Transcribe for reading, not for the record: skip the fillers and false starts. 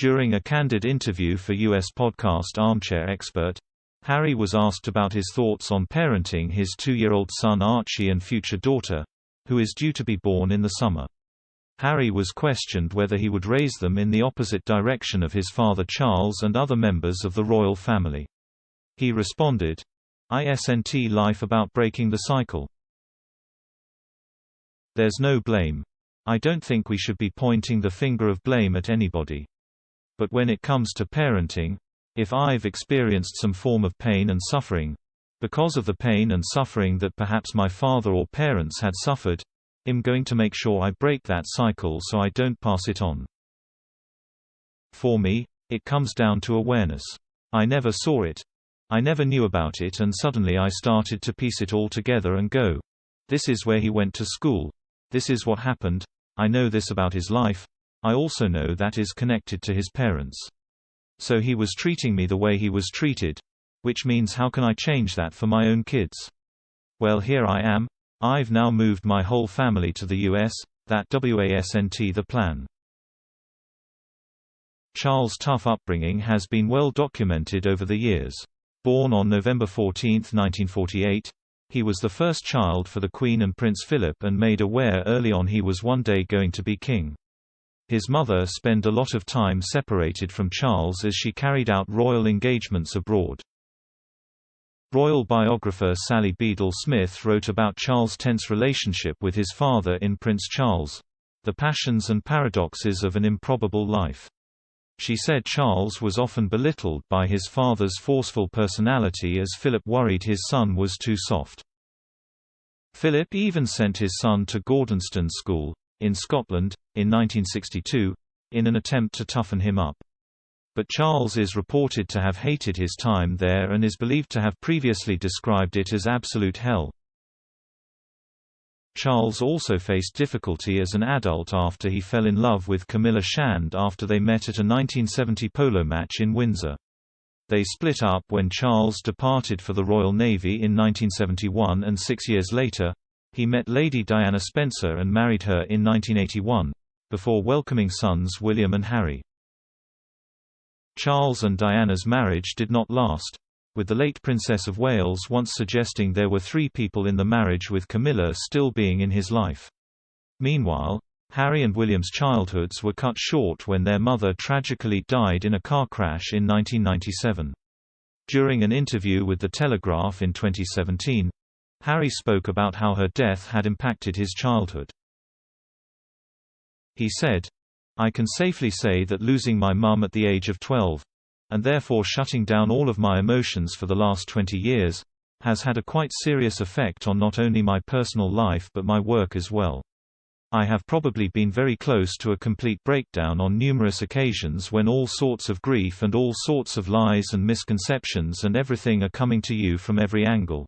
During a candid interview for US podcast Armchair Expert, Harry was asked about his thoughts on parenting his 2-year-old son Archie and future daughter, who is due to be born in the summer. Harry was questioned whether he would raise them in the opposite direction of his father Charles and other members of the royal family. He responded, "Isn't life about breaking the cycle? There's no blame. I don't think we should be pointing the finger of blame at anybody. But when it comes to parenting, if I've experienced some form of pain and suffering, because of the pain and suffering that perhaps my father or parents had suffered, I'm going to make sure I break that cycle so I don't pass it on. For me, it comes down to awareness. I never saw it. I never knew about it, and suddenly I started to piece it all together and go, this is where he went to school. This is what happened. I know this about his life. I also know that is connected to his parents. So he was treating me the way he was treated, which means how can I change that for my own kids? Well, here I am. I've now moved my whole family to the US, that wasn't the plan." Charles' tough upbringing has been well documented over the years. Born on November 14, 1948, he was the first child for the Queen and Prince Philip and made aware early on he was one day going to be king. His mother spent a lot of time separated from Charles as she carried out royal engagements abroad. Royal biographer Sally Beadle Smith wrote about Charles' tense relationship with his father in Prince Charles, "The Passions and Paradoxes of an Improbable Life." She said Charles was often belittled by his father's forceful personality as Philip worried his son was too soft. Philip even sent his son to Gordonston School, in Scotland, in 1962, in an attempt to toughen him up. But Charles is reported to have hated his time there and is believed to have previously described it as absolute hell. Charles also faced difficulty as an adult after he fell in love with Camilla Shand after they met at a 1970 polo match in Windsor. They split up when Charles departed for the Royal Navy in 1971, and 6 years later, he met Lady Diana Spencer and married her in 1981, before welcoming sons William and Harry. Charles and Diana's marriage did not last, with the late Princess of Wales once suggesting there were 3 people in the marriage, with Camilla still being in his life. Meanwhile, Harry and William's childhoods were cut short when their mother tragically died in a car crash in 1997. During an interview with The Telegraph in 2017, Harry spoke about how her death had impacted his childhood. He said, "I can safely say that losing my mum at the age of 12, and therefore shutting down all of my emotions for the last 20 years, has had a quite serious effect on not only my personal life but my work as well. I have probably been very close to a complete breakdown on numerous occasions when all sorts of grief and all sorts of lies and misconceptions and everything are coming to you from every angle.